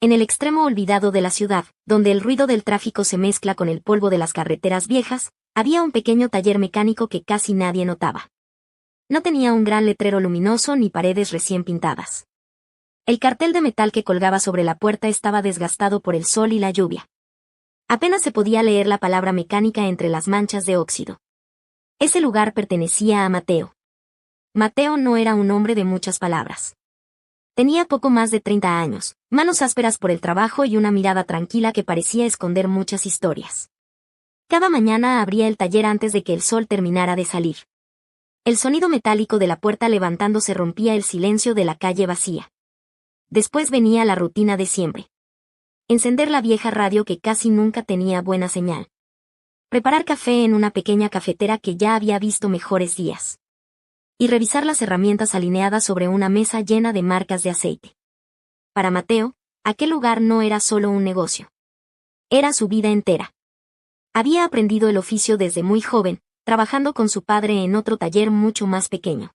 En el extremo olvidado de la ciudad, donde el ruido del tráfico se mezcla con el polvo de las carreteras viejas, había un pequeño taller mecánico que casi nadie notaba. No tenía un gran letrero luminoso ni paredes recién pintadas. El cartel de metal que colgaba sobre la puerta estaba desgastado por el sol y la lluvia. Apenas se podía leer la palabra mecánica entre las manchas de óxido. Ese lugar pertenecía a Mateo. Mateo no era un hombre de muchas palabras. Tenía poco más de 30 años, manos ásperas por el trabajo y una mirada tranquila que parecía esconder muchas historias. Cada mañana abría el taller antes de que el sol terminara de salir. El sonido metálico de la puerta levantándose rompía el silencio de la calle vacía. Después venía la rutina de siempre. Encender la vieja radio que casi nunca tenía buena señal. Preparar café en una pequeña cafetera que ya había visto mejores días. Y revisar las herramientas alineadas sobre una mesa llena de marcas de aceite. Para Mateo, aquel lugar no era solo un negocio. Era su vida entera. Había aprendido el oficio desde muy joven, trabajando con su padre en otro taller mucho más pequeño.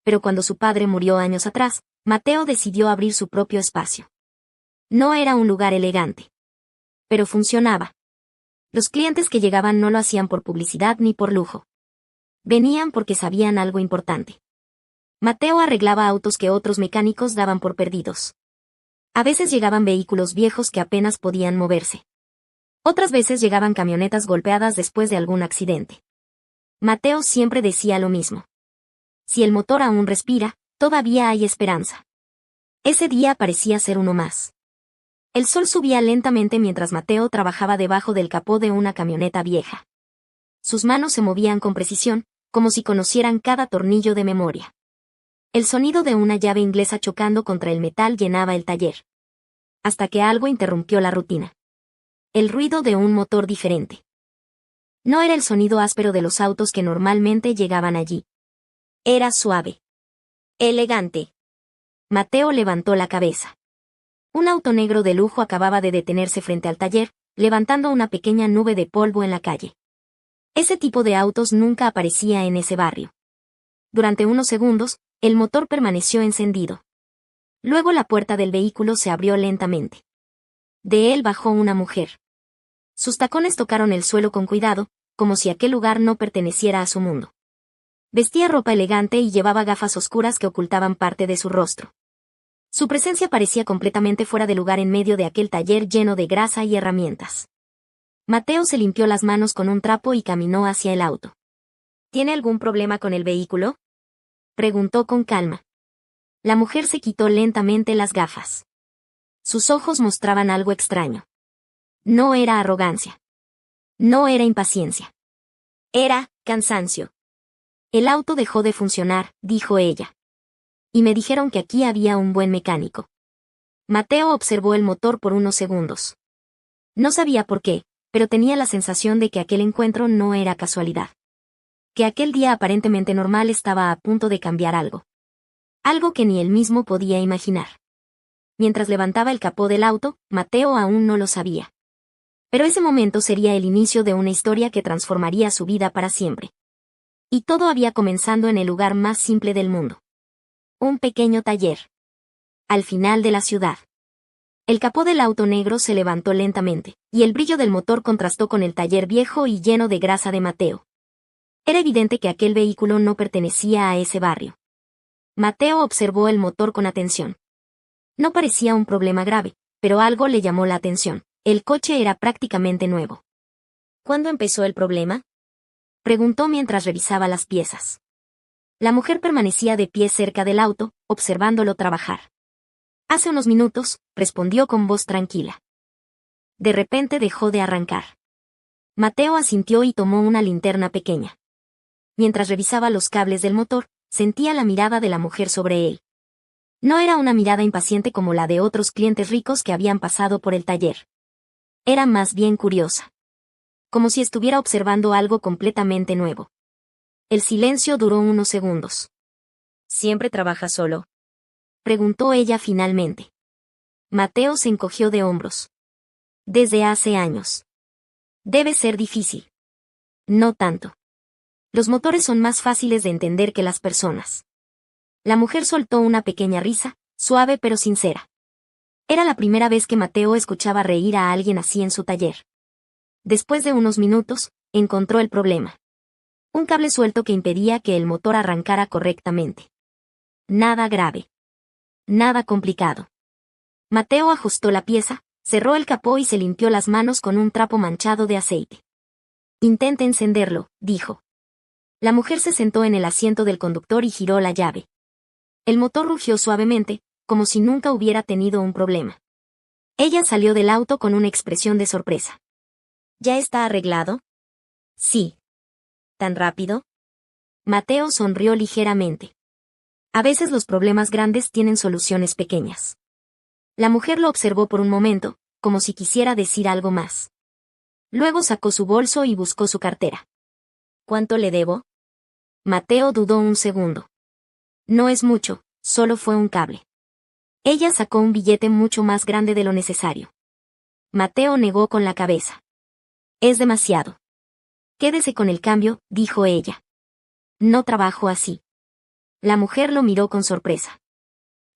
Pero cuando su padre murió años atrás, Mateo decidió abrir su propio espacio. No era un lugar elegante. Pero funcionaba. Los clientes que llegaban no lo hacían por publicidad ni por lujo. Venían porque sabían algo importante. Mateo arreglaba autos que otros mecánicos daban por perdidos. A veces llegaban vehículos viejos que apenas podían moverse. Otras veces llegaban camionetas golpeadas después de algún accidente. Mateo siempre decía lo mismo. Si el motor aún respira, todavía hay esperanza. Ese día parecía ser uno más. El sol subía lentamente mientras Mateo trabajaba debajo del capó de una camioneta vieja. Sus manos se movían con precisión, como si conocieran cada tornillo de memoria. El sonido de una llave inglesa chocando contra el metal llenaba el taller. Hasta que algo interrumpió la rutina. El ruido de un motor diferente. No era el sonido áspero de los autos que normalmente llegaban allí. Era suave. Elegante. Mateo levantó la cabeza. Un auto negro de lujo acababa de detenerse frente al taller, levantando una pequeña nube de polvo en la calle. Ese tipo de autos nunca aparecía en ese barrio. Durante unos segundos, el motor permaneció encendido. Luego la puerta del vehículo se abrió lentamente. De él bajó una mujer. Sus tacones tocaron el suelo con cuidado, como si aquel lugar no perteneciera a su mundo. Vestía ropa elegante y llevaba gafas oscuras que ocultaban parte de su rostro. Su presencia parecía completamente fuera de lugar en medio de aquel taller lleno de grasa y herramientas. Mateo se limpió las manos con un trapo y caminó hacia el auto. ¿Tiene algún problema con el vehículo?, preguntó con calma. La mujer se quitó lentamente las gafas. Sus ojos mostraban algo extraño. No era arrogancia. No era impaciencia. Era cansancio. El auto dejó de funcionar, dijo ella. Y me dijeron que aquí había un buen mecánico. Mateo observó el motor por unos segundos. No sabía por qué, pero tenía la sensación de que aquel encuentro no era casualidad. Que aquel día aparentemente normal estaba a punto de cambiar algo. Algo que ni él mismo podía imaginar. Mientras levantaba el capó del auto, Mateo aún no lo sabía. Pero ese momento sería el inicio de una historia que transformaría su vida para siempre. Y todo había comenzado en el lugar más simple del mundo. Un pequeño taller. Al final de la ciudad. El capó del auto negro se levantó lentamente, y el brillo del motor contrastó con el taller viejo y lleno de grasa de Mateo. Era evidente que aquel vehículo no pertenecía a ese barrio. Mateo observó el motor con atención. No parecía un problema grave, pero algo le llamó la atención. El coche era prácticamente nuevo. ¿Cuándo empezó el problema?, preguntó mientras revisaba las piezas. La mujer permanecía de pie cerca del auto, observándolo trabajar. Hace unos minutos, respondió con voz tranquila. De repente dejó de arrancar. Mateo asintió y tomó una linterna pequeña. Mientras revisaba los cables del motor, sentía la mirada de la mujer sobre él. No era una mirada impaciente como la de otros clientes ricos que habían pasado por el taller. Era más bien curiosa. Como si estuviera observando algo completamente nuevo. El silencio duró unos segundos. ¿Siempre trabaja solo?, preguntó ella finalmente. Mateo se encogió de hombros. Desde hace años. Debe ser difícil. No tanto. Los motores son más fáciles de entender que las personas. La mujer soltó una pequeña risa, suave pero sincera. Era la primera vez que Mateo escuchaba reír a alguien así en su taller. Después de unos minutos, encontró el problema. Un cable suelto que impedía que el motor arrancara correctamente. Nada grave. Nada complicado. Mateo ajustó la pieza, cerró el capó y se limpió las manos con un trapo manchado de aceite. Intente encenderlo, dijo. La mujer se sentó en el asiento del conductor y giró la llave. El motor rugió suavemente, como si nunca hubiera tenido un problema. Ella salió del auto con una expresión de sorpresa. ¿Ya está arreglado? Sí. ¿Tan rápido? Mateo sonrió ligeramente. A veces los problemas grandes tienen soluciones pequeñas. La mujer lo observó por un momento, como si quisiera decir algo más. Luego sacó su bolso y buscó su cartera. ¿Cuánto le debo? Mateo dudó un segundo. No es mucho, solo fue un cable. Ella sacó un billete mucho más grande de lo necesario. Mateo negó con la cabeza. Es demasiado. Quédese con el cambio, dijo ella. No trabajo así. La mujer lo miró con sorpresa.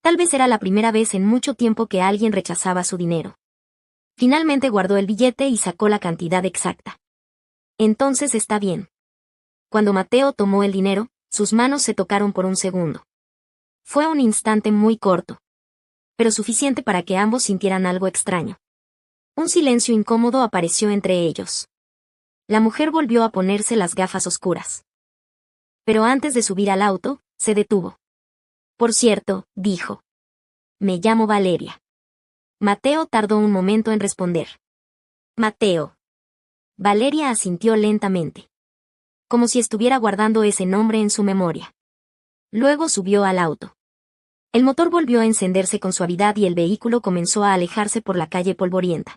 Tal vez era la primera vez en mucho tiempo que alguien rechazaba su dinero. Finalmente guardó el billete y sacó la cantidad exacta. Entonces está bien. Cuando Mateo tomó el dinero, sus manos se tocaron por un segundo. Fue un instante muy corto, pero suficiente para que ambos sintieran algo extraño. Un silencio incómodo apareció entre ellos. La mujer volvió a ponerse las gafas oscuras. Pero antes de subir al auto, se detuvo. Por cierto, dijo. Me llamo Valeria. Mateo tardó un momento en responder. Mateo. Valeria asintió lentamente. Como si estuviera guardando ese nombre en su memoria. Luego subió al auto. El motor volvió a encenderse con suavidad y el vehículo comenzó a alejarse por la calle polvorienta.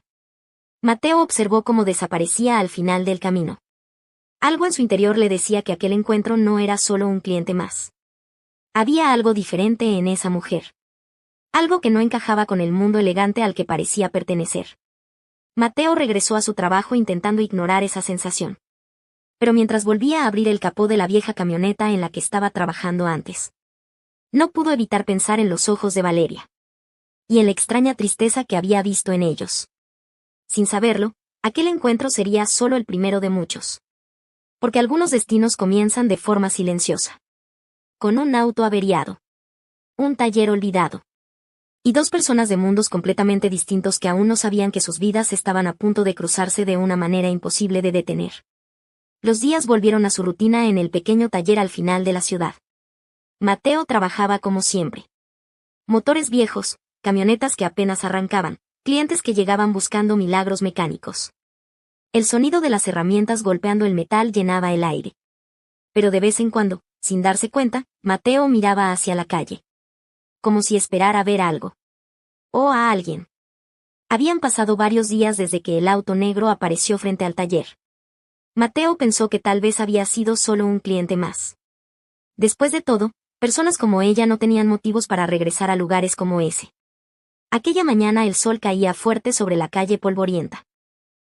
Mateo observó cómo desaparecía al final del camino. Algo en su interior le decía que aquel encuentro no era solo un cliente más. Había algo diferente en esa mujer. Algo que no encajaba con el mundo elegante al que parecía pertenecer. Mateo regresó a su trabajo intentando ignorar esa sensación. Pero mientras volvía a abrir el capó de la vieja camioneta en la que estaba trabajando antes, no pudo evitar pensar en los ojos de Valeria. Y en la extraña tristeza que había visto en ellos. Sin saberlo, aquel encuentro sería solo el primero de muchos. Porque algunos destinos comienzan de forma silenciosa. Con un auto averiado. Un taller olvidado. Y dos personas de mundos completamente distintos que aún no sabían que sus vidas estaban a punto de cruzarse de una manera imposible de detener. Los días volvieron a su rutina en el pequeño taller al final de la ciudad. Mateo trabajaba como siempre. Motores viejos, camionetas que apenas arrancaban, clientes que llegaban buscando milagros mecánicos. El sonido de las herramientas golpeando el metal llenaba el aire. Pero de vez en cuando, sin darse cuenta, Mateo miraba hacia la calle. Como si esperara ver algo. O a alguien. Habían pasado varios días desde que el auto negro apareció frente al taller. Mateo pensó que tal vez había sido solo un cliente más. Después de todo, personas como ella no tenían motivos para regresar a lugares como ese. Aquella mañana el sol caía fuerte sobre la calle polvorienta.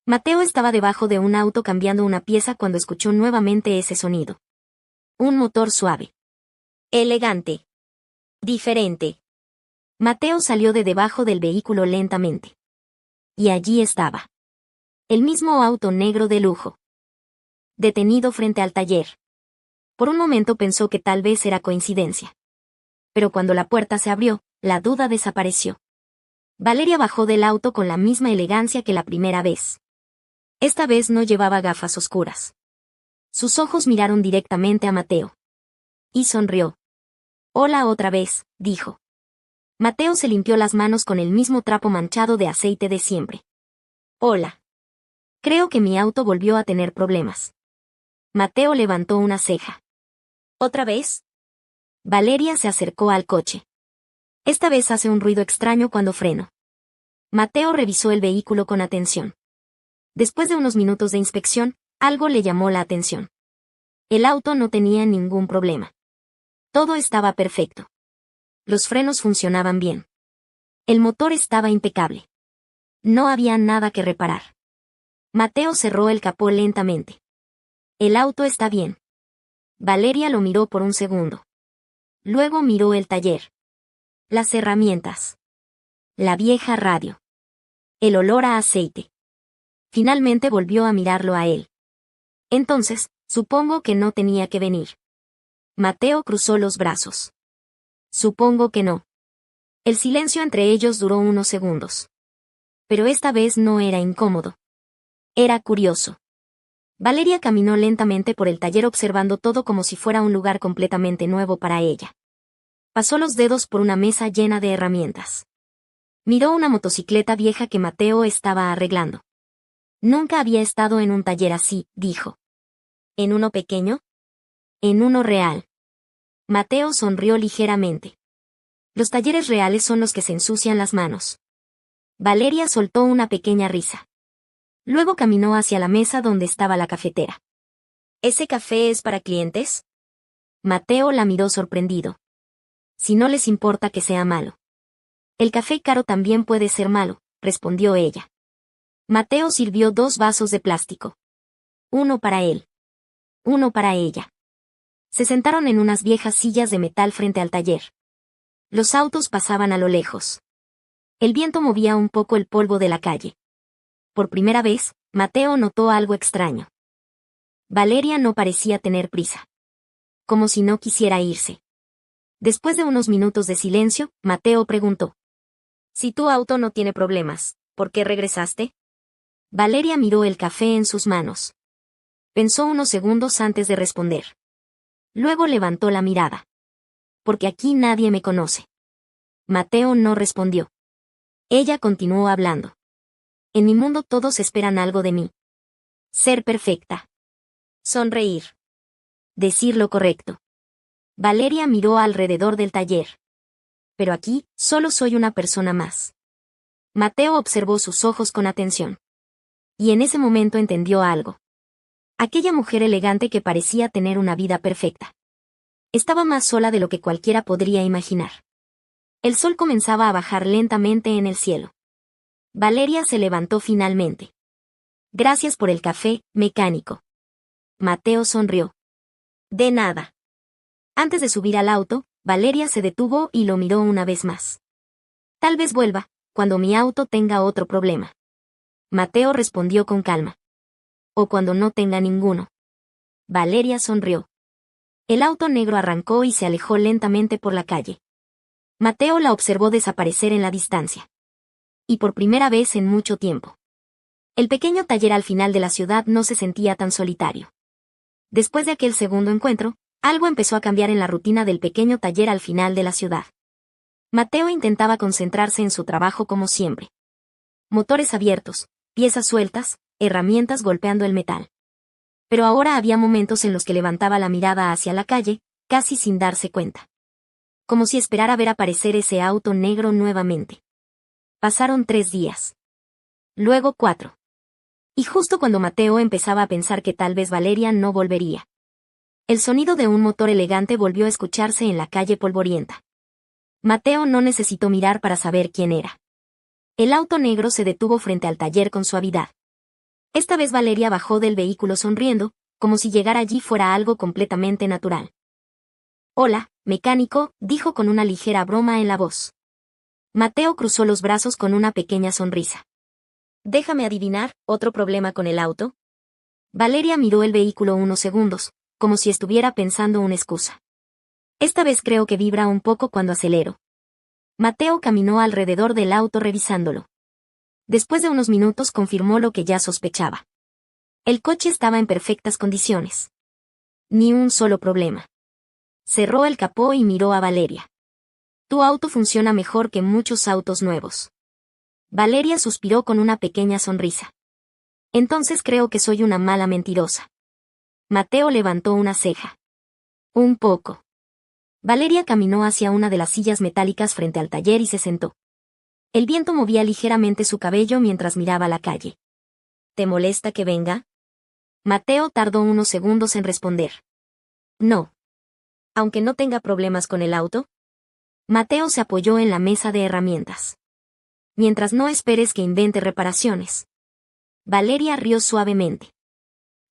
Mateo estaba debajo de un auto cambiando una pieza cuando escuchó nuevamente ese sonido. Un motor suave. Elegante. Diferente. Mateo salió de debajo del vehículo lentamente. Y allí estaba. El mismo auto negro de lujo. Detenido frente al taller. Por un momento pensó que tal vez era coincidencia. Pero cuando la puerta se abrió, la duda desapareció. Valeria bajó del auto con la misma elegancia que la primera vez. Esta vez no llevaba gafas oscuras. Sus ojos miraron directamente a Mateo. Y sonrió. Hola otra vez, dijo. Mateo se limpió las manos con el mismo trapo manchado de aceite de siempre. Hola. Creo que mi auto volvió a tener problemas. Mateo levantó una ceja. ¿Otra vez? Valeria se acercó al coche. Esta vez hace un ruido extraño cuando freno. Mateo revisó el vehículo con atención. Después de unos minutos de inspección, algo le llamó la atención. El auto no tenía ningún problema. Todo estaba perfecto. Los frenos funcionaban bien. El motor estaba impecable. No había nada que reparar. Mateo cerró el capó lentamente. El auto está bien. Valeria lo miró por un segundo. Luego miró el taller. Las herramientas. La vieja radio. El olor a aceite. Finalmente volvió a mirarlo a él. Entonces, supongo que no tenía que venir. Mateo cruzó los brazos. Supongo que no. El silencio entre ellos duró unos segundos. Pero esta vez no era incómodo. Era curioso. Valeria caminó lentamente por el taller observando todo como si fuera un lugar completamente nuevo para ella. Pasó los dedos por una mesa llena de herramientas. Miró una motocicleta vieja que Mateo estaba arreglando. Nunca había estado en un taller así, dijo. ¿En uno pequeño? En uno real. Mateo sonrió ligeramente. Los talleres reales son los que se ensucian las manos. Valeria soltó una pequeña risa. Luego caminó hacia la mesa donde estaba la cafetera. ¿Ese café es para clientes? Mateo la miró sorprendido. Si no les importa que sea malo. El café caro también puede ser malo, respondió ella. Mateo sirvió 2 vasos de plástico. Uno para él. Uno para ella. Se sentaron en unas viejas sillas de metal frente al taller. Los autos pasaban a lo lejos. El viento movía un poco el polvo de la calle. Por primera vez, Mateo notó algo extraño. Valeria no parecía tener prisa. Como si no quisiera irse. Después de unos minutos de silencio, Mateo preguntó. Si tu auto no tiene problemas, ¿por qué regresaste? Valeria miró el café en sus manos. Pensó unos segundos antes de responder. Luego levantó la mirada. Porque aquí nadie me conoce. Mateo no respondió. Ella continuó hablando. En mi mundo todos esperan algo de mí. Ser perfecta. Sonreír. Decir lo correcto. Valeria miró alrededor del taller. Pero aquí, solo soy una persona más. Mateo observó sus ojos con atención. Y en ese momento entendió algo. Aquella mujer elegante que parecía tener una vida perfecta. Estaba más sola de lo que cualquiera podría imaginar. El sol comenzaba a bajar lentamente en el cielo. Valeria se levantó finalmente. Gracias por el café, mecánico. Mateo sonrió. De nada. Antes de subir al auto, Valeria se detuvo y lo miró una vez más. Tal vez vuelva, cuando mi auto tenga otro problema. Mateo respondió con calma. O cuando no tenga ninguno. Valeria sonrió. El auto negro arrancó y se alejó lentamente por la calle. Mateo la observó desaparecer en la distancia. Y por primera vez en mucho tiempo. El pequeño taller al final de la ciudad no se sentía tan solitario. Después de aquel segundo encuentro, algo empezó a cambiar en la rutina del pequeño taller al final de la ciudad. Mateo intentaba concentrarse en su trabajo como siempre. Motores abiertos, piezas sueltas, herramientas golpeando el metal. Pero ahora había momentos en los que levantaba la mirada hacia la calle, casi sin darse cuenta. Como si esperara ver aparecer ese auto negro nuevamente. Pasaron 3 días. Luego 4. Y justo cuando Mateo empezaba a pensar que tal vez Valeria no volvería. El sonido de un motor elegante volvió a escucharse en la calle polvorienta. Mateo no necesitó mirar para saber quién era. El auto negro se detuvo frente al taller con suavidad. Esta vez Valeria bajó del vehículo sonriendo, como si llegar allí fuera algo completamente natural. Hola, mecánico, dijo con una ligera broma en la voz. Mateo cruzó los brazos con una pequeña sonrisa. Déjame adivinar, ¿otro problema con el auto? Valeria miró el vehículo unos segundos, como si estuviera pensando una excusa. Esta vez creo que vibra un poco cuando acelero. Mateo caminó alrededor del auto revisándolo. Después de unos minutos confirmó lo que ya sospechaba. El coche estaba en perfectas condiciones. Ni un solo problema. Cerró el capó y miró a Valeria. Tu auto funciona mejor que muchos autos nuevos. Valeria suspiró con una pequeña sonrisa. Entonces creo que soy una mala mentirosa. Mateo levantó una ceja. Un poco. Valeria caminó hacia una de las sillas metálicas frente al taller y se sentó. El viento movía ligeramente su cabello mientras miraba la calle. ¿Te molesta que venga? Mateo tardó unos segundos en responder. No. Aunque no tenga problemas con el auto. Mateo se apoyó en la mesa de herramientas. Mientras no esperes que invente reparaciones. Valeria rió suavemente.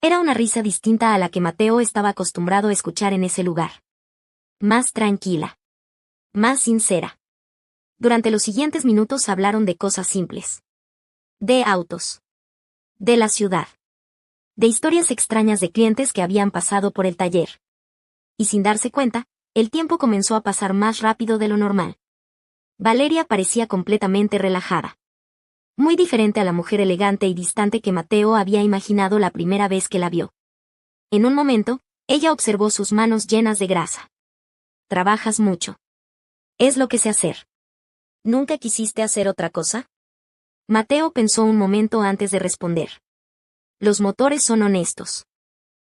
Era una risa distinta a la que Mateo estaba acostumbrado a escuchar en ese lugar. Más tranquila. Más sincera. Durante los siguientes minutos hablaron de cosas simples. De autos. De la ciudad. De historias extrañas de clientes que habían pasado por el taller. Y sin darse cuenta, el tiempo comenzó a pasar más rápido de lo normal. Valeria parecía completamente relajada. Muy diferente a la mujer elegante y distante que Mateo había imaginado la primera vez que la vio. En un momento, ella observó sus manos llenas de grasa. Trabajas mucho. Es lo que sé hacer. ¿Nunca quisiste hacer otra cosa? Mateo pensó un momento antes de responder. Los motores son honestos.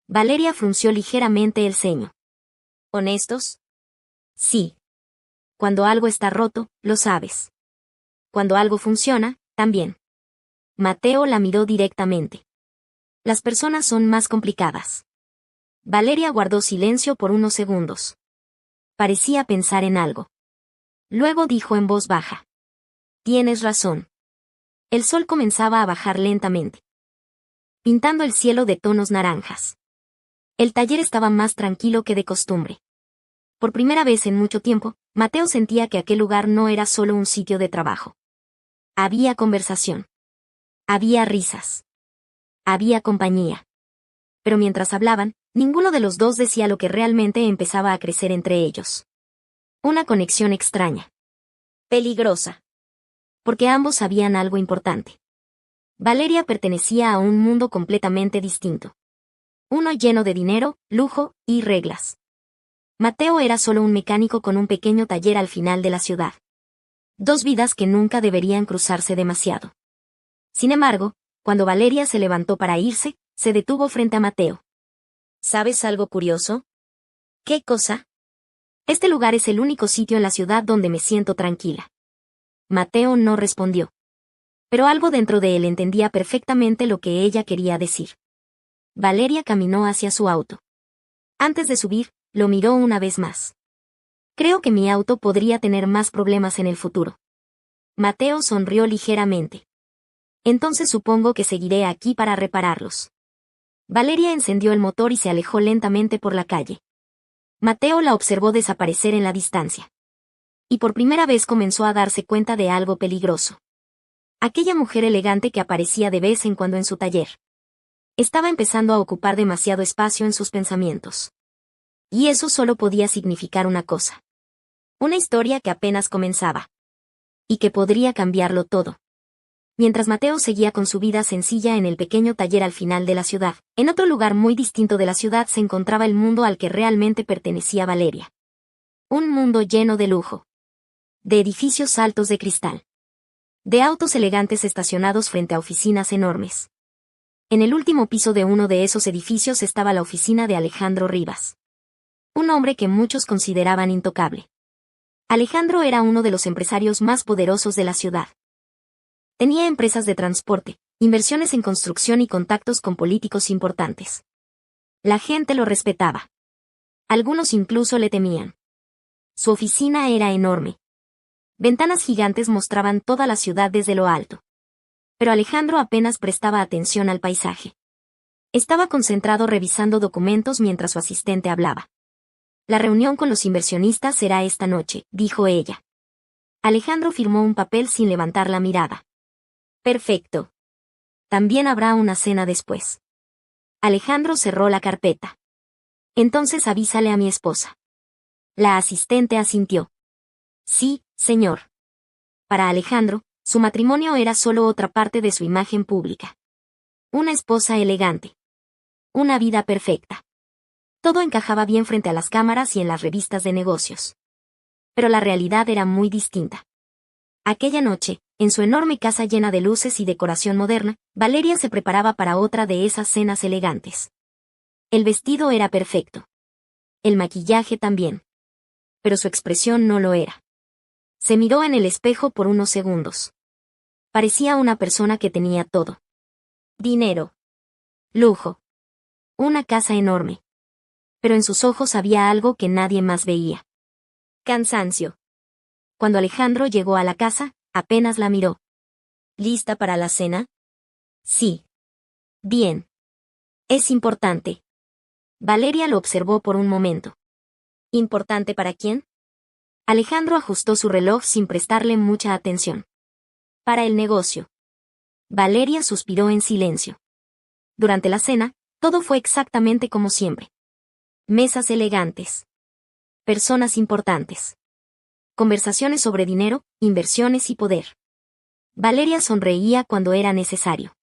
Valeria frunció ligeramente el ceño. ¿Honestos? Sí. Cuando algo está roto, lo sabes. Cuando algo funciona, también. Mateo la miró directamente. Las personas son más complicadas. Valeria guardó silencio por unos segundos. Parecía pensar en algo. Luego dijo en voz baja. Tienes razón. El sol comenzaba a bajar lentamente, pintando el cielo de tonos naranjas. El taller estaba más tranquilo que de costumbre. Por primera vez en mucho tiempo, Mateo sentía que aquel lugar no era solo un sitio de trabajo. Había conversación. Había risas. Había compañía. Pero mientras hablaban, ninguno de los dos decía lo que realmente empezaba a crecer entre ellos. Una conexión extraña. Peligrosa. Porque ambos sabían algo importante. Valeria pertenecía a un mundo completamente distinto. Uno lleno de dinero, lujo y reglas. Mateo era solo un mecánico con un pequeño taller al final de la ciudad. Dos vidas que nunca deberían cruzarse demasiado. Sin embargo, cuando Valeria se levantó para irse, se detuvo frente a Mateo. ¿Sabes algo curioso? ¿Qué cosa? Este lugar es el único sitio en la ciudad donde me siento tranquila. Mateo no respondió. Pero algo dentro de él entendía perfectamente lo que ella quería decir. Valeria caminó hacia su auto. Antes de subir, lo miró una vez más. Creo que mi auto podría tener más problemas en el futuro. Mateo sonrió ligeramente. Entonces supongo que seguiré aquí para repararlos. Valeria encendió el motor y se alejó lentamente por la calle. Mateo la observó desaparecer en la distancia. Y por primera vez comenzó a darse cuenta de algo peligroso. Aquella mujer elegante que aparecía de vez en cuando en su taller. Estaba empezando a ocupar demasiado espacio en sus pensamientos. Y eso solo podía significar una cosa. Una historia que apenas comenzaba. Y que podría cambiarlo todo. Mientras Mateo seguía con su vida sencilla en el pequeño taller al final de la ciudad, en otro lugar muy distinto de la ciudad se encontraba el mundo al que realmente pertenecía Valeria. Un mundo lleno de lujo. De edificios altos de cristal. De autos elegantes estacionados frente a oficinas enormes. En el último piso de uno de esos edificios estaba la oficina de Alejandro Rivas. Un hombre que muchos consideraban intocable. Alejandro era uno de los empresarios más poderosos de la ciudad. Tenía empresas de transporte, inversiones en construcción y contactos con políticos importantes. La gente lo respetaba. Algunos incluso le temían. Su oficina era enorme. Ventanas gigantes mostraban toda la ciudad desde lo alto. Pero Alejandro apenas prestaba atención al paisaje. Estaba concentrado revisando documentos mientras su asistente hablaba. La reunión con los inversionistas será esta noche, dijo ella. Alejandro firmó un papel sin levantar la mirada. Perfecto. También habrá una cena después. Alejandro cerró la carpeta. Entonces avísale a mi esposa. La asistente asintió. Sí, señor. Para Alejandro, su matrimonio era solo otra parte de su imagen pública. Una esposa elegante. Una vida perfecta. Todo encajaba bien frente a las cámaras y en las revistas de negocios. Pero la realidad era muy distinta. Aquella noche, en su enorme casa llena de luces y decoración moderna, Valeria se preparaba para otra de esas cenas elegantes. El vestido era perfecto. El maquillaje también. Pero su expresión no lo era. Se miró en el espejo por unos segundos. Parecía una persona que tenía todo. Dinero. Lujo. Una casa enorme. Pero en sus ojos había algo que nadie más veía. Cansancio. Cuando Alejandro llegó a la casa, apenas la miró. ¿Lista para la cena? Sí. Bien. Es importante. Valeria lo observó por un momento. ¿Importante para quién? Alejandro ajustó su reloj sin prestarle mucha atención. Para el negocio. Valeria suspiró en silencio. Durante la cena, todo fue exactamente como siempre. Mesas elegantes. Personas importantes. Conversaciones sobre dinero, inversiones y poder. Valeria sonreía cuando era necesario.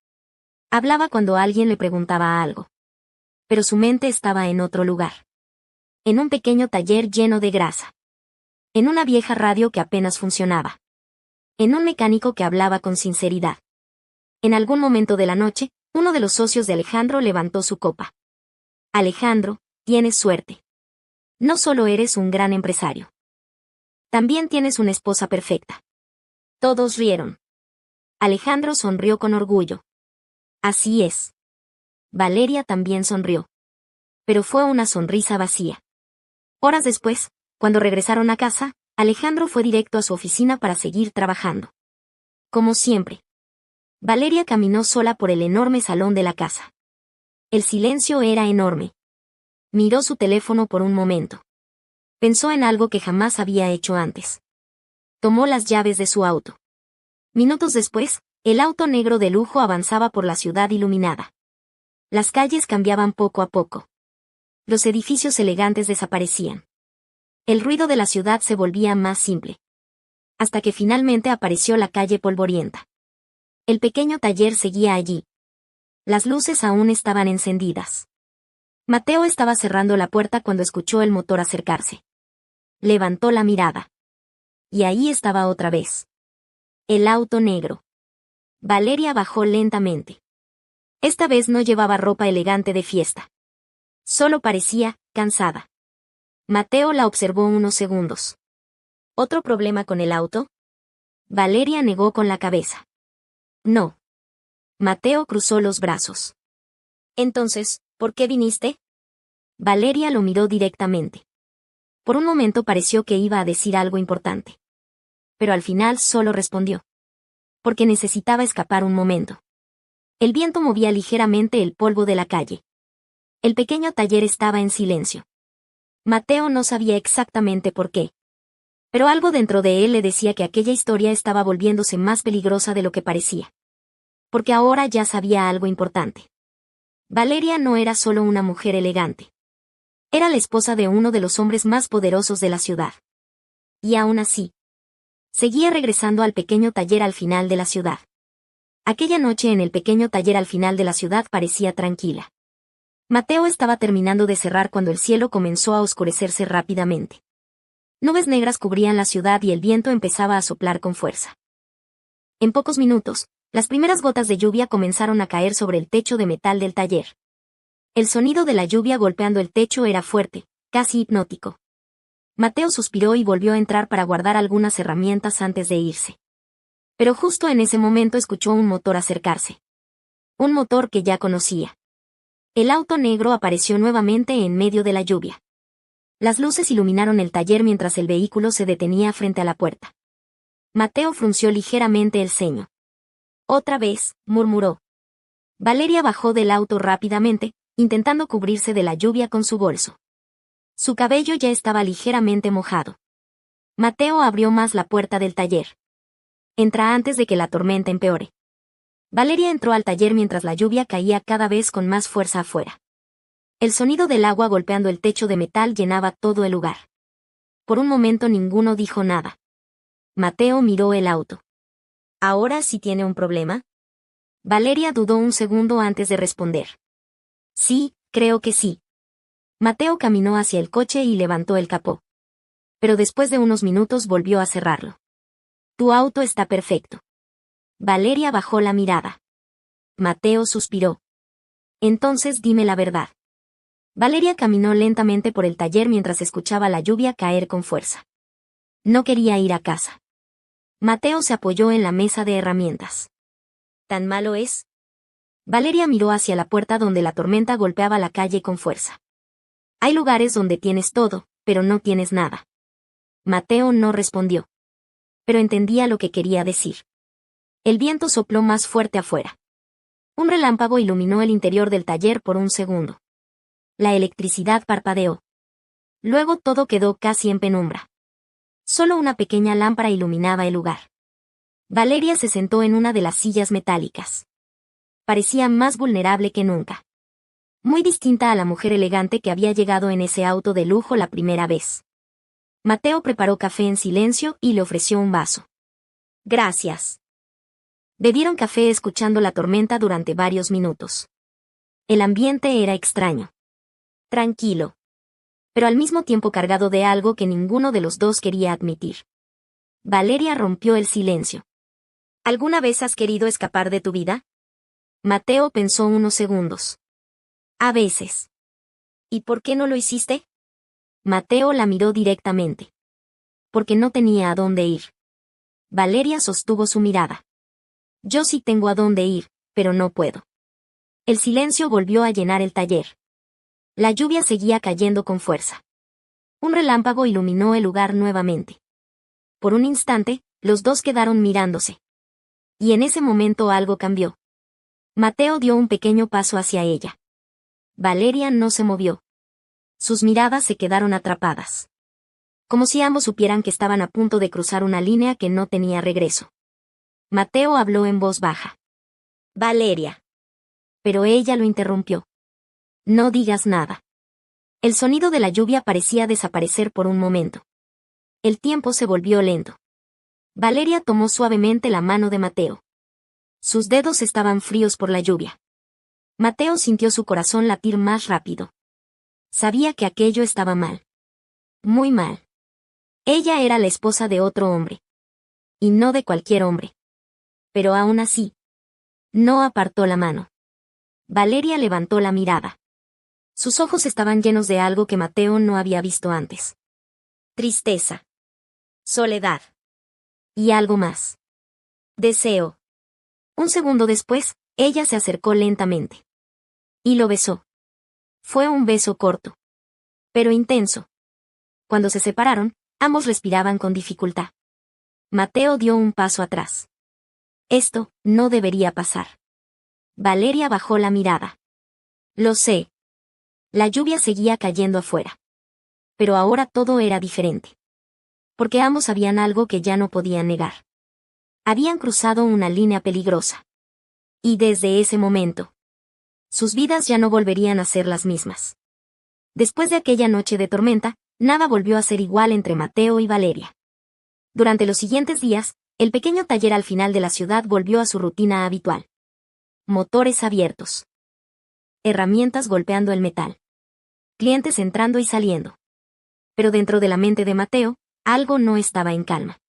Hablaba cuando alguien le preguntaba algo. Pero su mente estaba en otro lugar. En un pequeño taller lleno de grasa. En una vieja radio que apenas funcionaba. En un mecánico que hablaba con sinceridad. En algún momento de la noche, uno de los socios de Alejandro levantó su copa. Alejandro, tienes suerte. No solo eres un gran empresario. También tienes una esposa perfecta. Todos rieron. Alejandro sonrió con orgullo. Así es. Valeria también sonrió. Pero fue una sonrisa vacía. Horas después, cuando regresaron a casa, Alejandro fue directo a su oficina para seguir trabajando. Como siempre. Valeria caminó sola por el enorme salón de la casa. El silencio era enorme. Miró su teléfono por un momento. Pensó en algo que jamás había hecho antes. Tomó las llaves de su auto. Minutos después, el auto negro de lujo avanzaba por la ciudad iluminada. Las calles cambiaban poco a poco. Los edificios elegantes desaparecían. El ruido de la ciudad se volvía más simple. Hasta que finalmente apareció la calle polvorienta. El pequeño taller seguía allí. Las luces aún estaban encendidas. Mateo estaba cerrando la puerta cuando escuchó el motor acercarse. Levantó la mirada. Y ahí estaba otra vez. El auto negro. Valeria bajó lentamente. Esta vez no llevaba ropa elegante de fiesta. Solo parecía cansada. Mateo la observó unos segundos. ¿Otro problema con el auto? Valeria negó con la cabeza. No. Mateo cruzó los brazos. Entonces, ¿por qué viniste? Valeria lo miró directamente. Por un momento pareció que iba a decir algo importante. Pero al final solo respondió. Porque necesitaba escapar un momento. El viento movía ligeramente el polvo de la calle. El pequeño taller estaba en silencio. Mateo no sabía exactamente por qué. Pero algo dentro de él le decía que aquella historia estaba volviéndose más peligrosa de lo que parecía. Porque ahora ya sabía algo importante. Valeria no era solo una mujer elegante. Era la esposa de uno de los hombres más poderosos de la ciudad. Y aún así, seguía regresando al pequeño taller al final de la ciudad. Aquella noche en el pequeño taller al final de la ciudad parecía tranquila. Mateo estaba terminando de cerrar cuando el cielo comenzó a oscurecerse rápidamente. Nubes negras cubrían la ciudad y el viento empezaba a soplar con fuerza. En pocos minutos, las primeras gotas de lluvia comenzaron a caer sobre el techo de metal del taller. El sonido de la lluvia golpeando el techo era fuerte, casi hipnótico. Mateo suspiró y volvió a entrar para guardar algunas herramientas antes de irse. Pero justo en ese momento escuchó un motor acercarse. Un motor que ya conocía. El auto negro apareció nuevamente en medio de la lluvia. Las luces iluminaron el taller mientras el vehículo se detenía frente a la puerta. Mateo frunció ligeramente el ceño. Otra vez, murmuró. Valeria bajó del auto rápidamente, intentando cubrirse de la lluvia con su bolso. Su cabello ya estaba ligeramente mojado. Mateo abrió más la puerta del taller. Entra antes de que la tormenta empeore. Valeria entró al taller mientras la lluvia caía cada vez con más fuerza afuera. El sonido del agua golpeando el techo de metal llenaba todo el lugar. Por un momento ninguno dijo nada. Mateo miró el auto. ¿Ahora sí tiene un problema? Valeria dudó un segundo antes de responder. Sí, creo que sí. Mateo caminó hacia el coche y levantó el capó. Pero después de unos minutos volvió a cerrarlo. Tu auto está perfecto. Valeria bajó la mirada. Mateo suspiró. Entonces dime la verdad. Valeria caminó lentamente por el taller mientras escuchaba la lluvia caer con fuerza. No quería ir a casa. Mateo se apoyó en la mesa de herramientas. ¿Tan malo es? Valeria miró hacia la puerta donde la tormenta golpeaba la calle con fuerza. Hay lugares donde tienes todo, pero no tienes nada. Mateo no respondió. Pero entendía lo que quería decir. El viento sopló más fuerte afuera. Un relámpago iluminó el interior del taller por un segundo. La electricidad parpadeó. Luego todo quedó casi en penumbra. Solo una pequeña lámpara iluminaba el lugar. Valeria se sentó en una de las sillas metálicas. Parecía más vulnerable que nunca. Muy distinta a la mujer elegante que había llegado en ese auto de lujo la primera vez. Mateo preparó café en silencio y le ofreció un vaso. Gracias. Bebieron café escuchando la tormenta durante varios minutos. El ambiente era extraño. Tranquilo. Pero al mismo tiempo cargado de algo que ninguno de los dos quería admitir. Valeria rompió el silencio. ¿Alguna vez has querido escapar de tu vida? Mateo pensó unos segundos. A veces. ¿Y por qué no lo hiciste? Mateo la miró directamente. Porque no tenía a dónde ir. Valeria sostuvo su mirada. Yo sí tengo a dónde ir, pero no puedo. El silencio volvió a llenar el taller. La lluvia seguía cayendo con fuerza. Un relámpago iluminó el lugar nuevamente. Por un instante, los dos quedaron mirándose. Y en ese momento algo cambió. Mateo dio un pequeño paso hacia ella. Valeria no se movió. Sus miradas se quedaron atrapadas. Como si ambos supieran que estaban a punto de cruzar una línea que no tenía regreso. Mateo habló en voz baja. Valeria. Pero ella lo interrumpió. No digas nada. El sonido de la lluvia parecía desaparecer por un momento. El tiempo se volvió lento. Valeria tomó suavemente la mano de Mateo. Sus dedos estaban fríos por la lluvia. Mateo sintió su corazón latir más rápido. Sabía que aquello estaba mal. Muy mal. Ella era la esposa de otro hombre. Y no de cualquier hombre. Pero aún así, no apartó la mano. Valeria levantó la mirada. Sus ojos estaban llenos de algo que Mateo no había visto antes. Tristeza. Soledad. Y algo más. Deseo. Un segundo después, ella se acercó lentamente. Y lo besó. Fue un beso corto. Pero intenso. Cuando se separaron, ambos respiraban con dificultad. Mateo dio un paso atrás. Esto no debería pasar. Valeria bajó la mirada. Lo sé. La lluvia seguía cayendo afuera. Pero ahora todo era diferente. Porque ambos sabían algo que ya no podían negar. Habían cruzado una línea peligrosa. Y desde ese momento, sus vidas ya no volverían a ser las mismas. Después de aquella noche de tormenta, nada volvió a ser igual entre Mateo y Valeria. Durante los siguientes días, el pequeño taller al final de la ciudad volvió a su rutina habitual. Motores abiertos. Herramientas golpeando el metal. Clientes entrando y saliendo. Pero dentro de la mente de Mateo, algo no estaba en calma.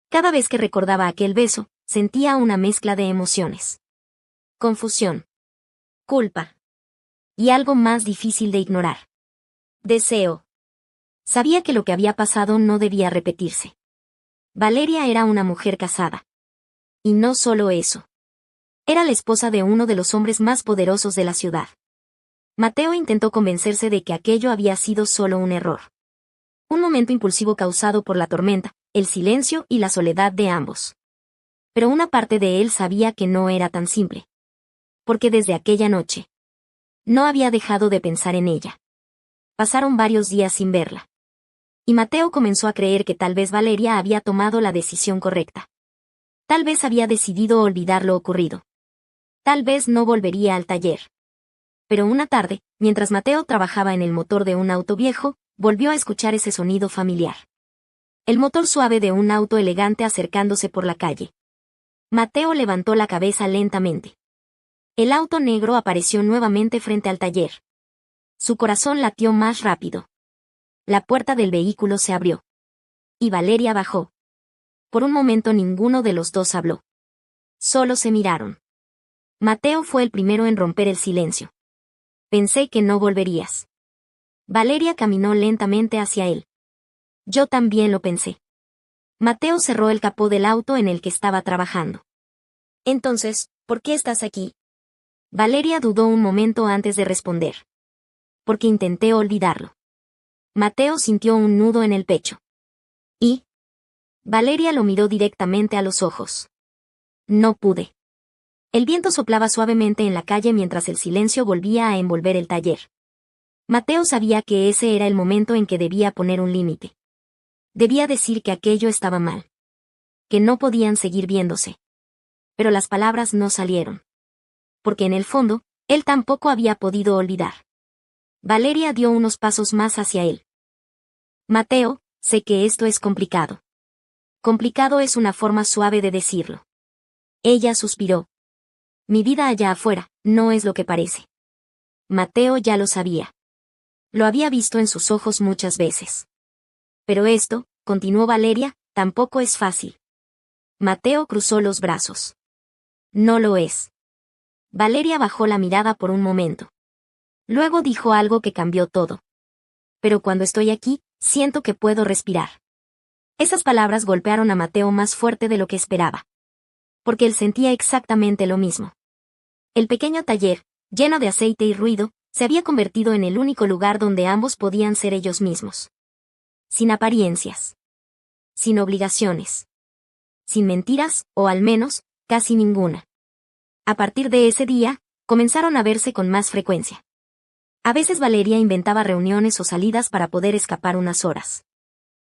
Cada vez que recordaba aquel beso, sentía una mezcla de emociones. Confusión. Culpa. Y algo más difícil de ignorar. Deseo. Sabía que lo que había pasado no debía repetirse. Valeria era una mujer casada. Y no solo eso. Era la esposa de uno de los hombres más poderosos de la ciudad. Mateo intentó convencerse de que aquello había sido solo un error. Un momento impulsivo causado por la tormenta, el silencio y la soledad de ambos. Pero una parte de él sabía que no era tan simple. Porque desde aquella noche, no había dejado de pensar en ella. Pasaron varios días sin verla. Y Mateo comenzó a creer que tal vez Valeria había tomado la decisión correcta. Tal vez había decidido olvidar lo ocurrido. Tal vez no volvería al taller. Pero una tarde, mientras Mateo trabajaba en el motor de un auto viejo, volvió a escuchar ese sonido familiar. El motor suave de un auto elegante acercándose por la calle. Mateo levantó la cabeza lentamente. El auto negro apareció nuevamente frente al taller. Su corazón latió más rápido. La puerta del vehículo se abrió. Y Valeria bajó. Por un momento ninguno de los dos habló. Solo se miraron. Mateo fue el primero en romper el silencio. Pensé que no volverías. Valeria caminó lentamente hacia él. Yo también lo pensé. Mateo cerró el capó del auto en el que estaba trabajando. Entonces, ¿por qué estás aquí? Valeria dudó un momento antes de responder. Porque intenté olvidarlo. Mateo sintió un nudo en el pecho. ¿Y? Valeria lo miró directamente a los ojos. No pude. El viento soplaba suavemente en la calle mientras el silencio volvía a envolver el taller. Mateo sabía que ese era el momento en que debía poner un límite. Debía decir que aquello estaba mal. Que no podían seguir viéndose. Pero las palabras no salieron. Porque en el fondo, él tampoco había podido olvidar. Valeria dio unos pasos más hacia él. Mateo, sé que esto es complicado. Complicado es una forma suave de decirlo. Ella suspiró. Mi vida allá afuera, no es lo que parece. Mateo ya lo sabía. Lo había visto en sus ojos muchas veces. Pero esto, continuó Valeria, tampoco es fácil. Mateo cruzó los brazos. No lo es. Valeria bajó la mirada por un momento. Luego dijo algo que cambió todo. Pero cuando estoy aquí, siento que puedo respirar. Esas palabras golpearon a Mateo más fuerte de lo que esperaba. Porque él sentía exactamente lo mismo. El pequeño taller, lleno de aceite y ruido, se había convertido en el único lugar donde ambos podían ser ellos mismos. Sin apariencias. Sin obligaciones. Sin mentiras, o al menos, casi ninguna. A partir de ese día, comenzaron a verse con más frecuencia. A veces Valeria inventaba reuniones o salidas para poder escapar unas horas.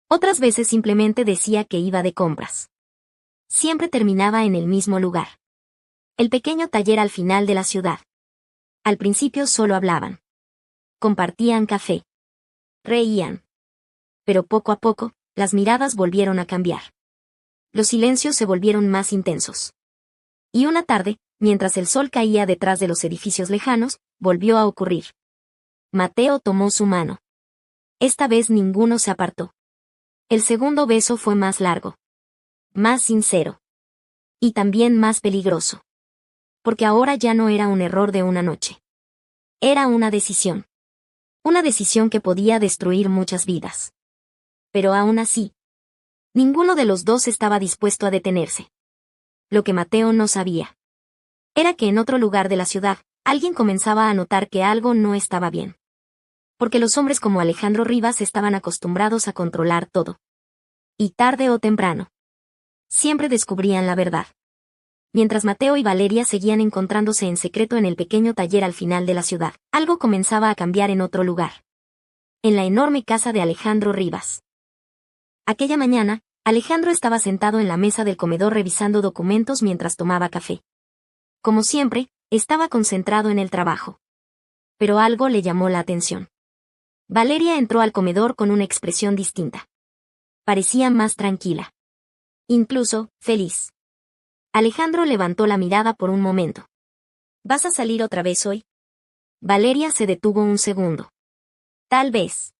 Otras veces simplemente decía que iba de compras. Siempre terminaba en el mismo lugar. El pequeño taller al final de la ciudad. Al principio solo hablaban. Compartían café. Reían. Pero poco a poco, las miradas volvieron a cambiar. Los silencios se volvieron más intensos. Y una tarde, mientras el sol caía detrás de los edificios lejanos, volvió a ocurrir. Mateo tomó su mano. Esta vez ninguno se apartó. El segundo beso fue más largo. Más sincero. Y también más peligroso. Porque ahora ya no era un error de una noche. Era una decisión. Una decisión que podía destruir muchas vidas. Pero aún así, ninguno de los dos estaba dispuesto a detenerse. Lo que Mateo no sabía era que en otro lugar de la ciudad, alguien comenzaba a notar que algo no estaba bien. Porque los hombres como Alejandro Rivas estaban acostumbrados a controlar todo. Y tarde o temprano, siempre descubrían la verdad. Mientras Mateo y Valeria seguían encontrándose en secreto en el pequeño taller al final de la ciudad, algo comenzaba a cambiar en otro lugar. En la enorme casa de Alejandro Rivas. Aquella mañana, Alejandro estaba sentado en la mesa del comedor revisando documentos mientras tomaba café. Como siempre, estaba concentrado en el trabajo. Pero algo le llamó la atención. Valeria entró al comedor con una expresión distinta. Parecía más tranquila. Incluso, feliz. Alejandro levantó la mirada por un momento. ¿Vas a salir otra vez hoy? Valeria se detuvo un segundo. Tal vez.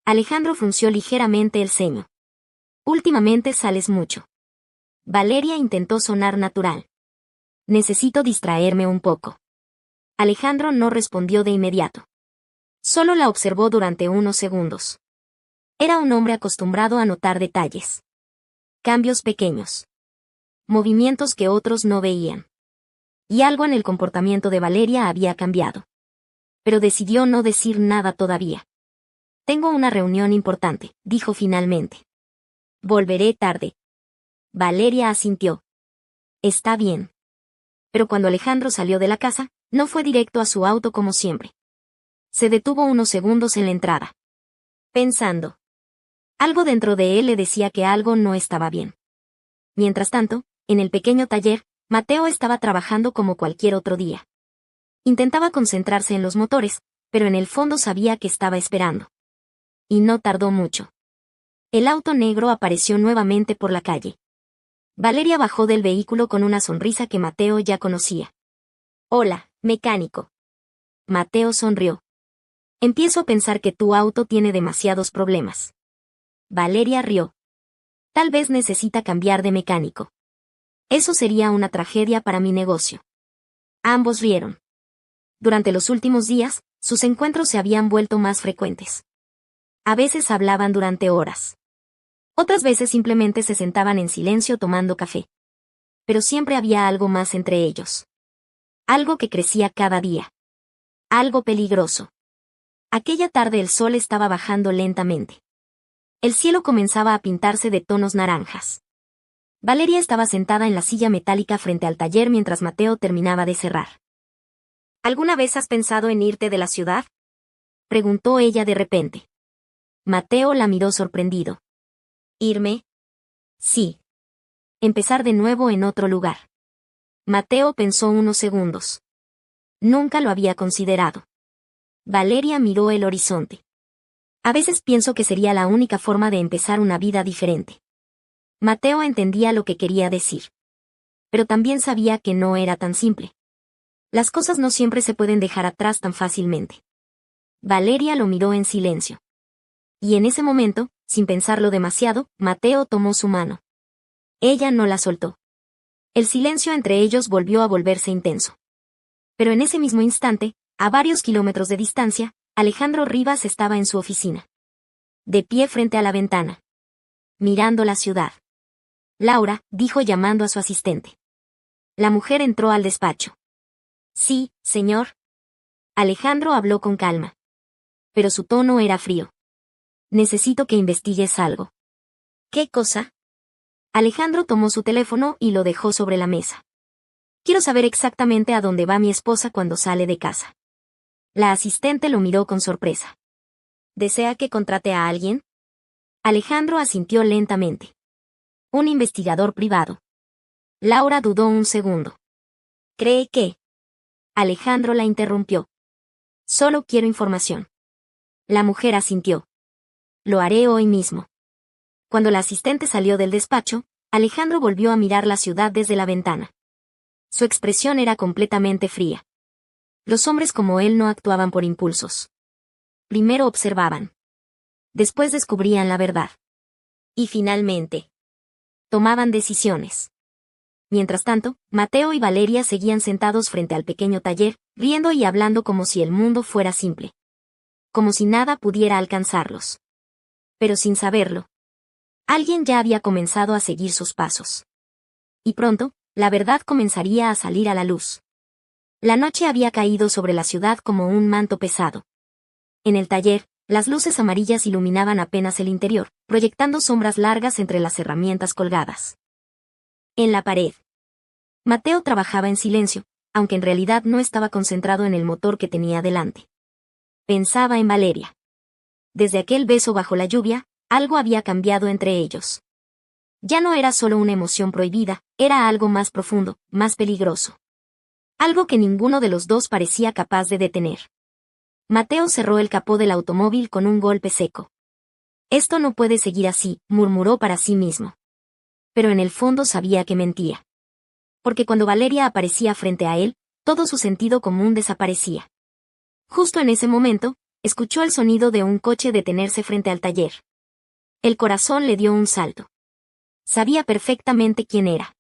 Alejandro frunció ligeramente el ceño. Últimamente sales mucho. Valeria intentó sonar natural. Necesito distraerme un poco. Alejandro no respondió de inmediato. Solo la observó durante unos segundos. Era un hombre acostumbrado a notar detalles. Cambios pequeños. Movimientos que otros no veían. Y algo en el comportamiento de Valeria había cambiado. Pero decidió no decir nada todavía. Tengo una reunión importante, dijo finalmente. Volveré tarde. Valeria asintió. Está bien. Pero cuando Alejandro salió de la casa, no fue directo a su auto como siempre. Se detuvo unos segundos en la entrada. Pensando. Algo dentro de él le decía que algo no estaba bien. Mientras tanto, en el pequeño taller, Mateo estaba trabajando como cualquier otro día. Intentaba concentrarse en los motores, pero en el fondo sabía que estaba esperando. Y no tardó mucho. El auto negro apareció nuevamente por la calle. Valeria bajó del vehículo con una sonrisa que Mateo ya conocía. Hola, mecánico. Mateo sonrió. Empiezo a pensar que tu auto tiene demasiados problemas. Valeria rió. Tal vez necesita cambiar de mecánico. Eso sería una tragedia para mi negocio. Ambos rieron. Durante los últimos días, sus encuentros se habían vuelto más frecuentes. A veces hablaban durante horas. Otras veces simplemente se sentaban en silencio tomando café. Pero siempre había algo más entre ellos. Algo que crecía cada día. Algo peligroso. Aquella tarde el sol estaba bajando lentamente. El cielo comenzaba a pintarse de tonos naranjas. Valeria estaba sentada en la silla metálica frente al taller mientras Mateo terminaba de cerrar. ¿Alguna vez has pensado en irte de la ciudad? Preguntó ella de repente. Mateo la miró sorprendido. ¿Irme? Sí. Empezar de nuevo en otro lugar. Mateo pensó unos segundos. Nunca lo había considerado. Valeria miró el horizonte. A veces pienso que sería la única forma de empezar una vida diferente. Mateo entendía lo que quería decir. Pero también sabía que no era tan simple. Las cosas no siempre se pueden dejar atrás tan fácilmente. Valeria lo miró en silencio. Y en ese momento, sin pensarlo demasiado, Mateo tomó su mano. Ella no la soltó. El silencio entre ellos volvió a volverse intenso. Pero en ese mismo instante, a varios kilómetros de distancia, Alejandro Rivas estaba en su oficina. De pie frente a la ventana. Mirando la ciudad. Laura, dijo llamando a su asistente. La mujer entró al despacho. Sí, señor. Alejandro habló con calma. Pero su tono era frío. Necesito que investigues algo. ¿Qué cosa? Alejandro tomó su teléfono y lo dejó sobre la mesa. Quiero saber exactamente a dónde va mi esposa cuando sale de casa. La asistente lo miró con sorpresa. ¿Desea que contrate a alguien? Alejandro asintió lentamente. Un investigador privado. Laura dudó un segundo. ¿Cree que? Alejandro la interrumpió. Solo quiero información. La mujer asintió. Lo haré hoy mismo. Cuando la asistente salió del despacho, Alejandro volvió a mirar la ciudad desde la ventana. Su expresión era completamente fría. Los hombres como él no actuaban por impulsos. Primero observaban. Después descubrían la verdad. Y finalmente, tomaban decisiones. Mientras tanto, Mateo y Valeria seguían sentados frente al pequeño taller, riendo y hablando como si el mundo fuera simple. Como si nada pudiera alcanzarlos. Pero sin saberlo, alguien ya había comenzado a seguir sus pasos. Y pronto, la verdad comenzaría a salir a la luz. La noche había caído sobre la ciudad como un manto pesado. En el taller, las luces amarillas iluminaban apenas el interior, proyectando sombras largas entre las herramientas colgadas. En la pared. Mateo trabajaba en silencio, aunque en realidad no estaba concentrado en el motor que tenía delante. Pensaba en Valeria. Desde aquel beso bajo la lluvia, algo había cambiado entre ellos. Ya no era solo una emoción prohibida, era algo más profundo, más peligroso. Algo que ninguno de los dos parecía capaz de detener. Mateo cerró el capó del automóvil con un golpe seco. Esto no puede seguir así, murmuró para sí mismo. Pero en el fondo sabía que mentía. Porque cuando Valeria aparecía frente a él, todo su sentido común desaparecía. Justo en ese momento, escuchó el sonido de un coche detenerse frente al taller. El corazón le dio un salto. Sabía perfectamente quién era.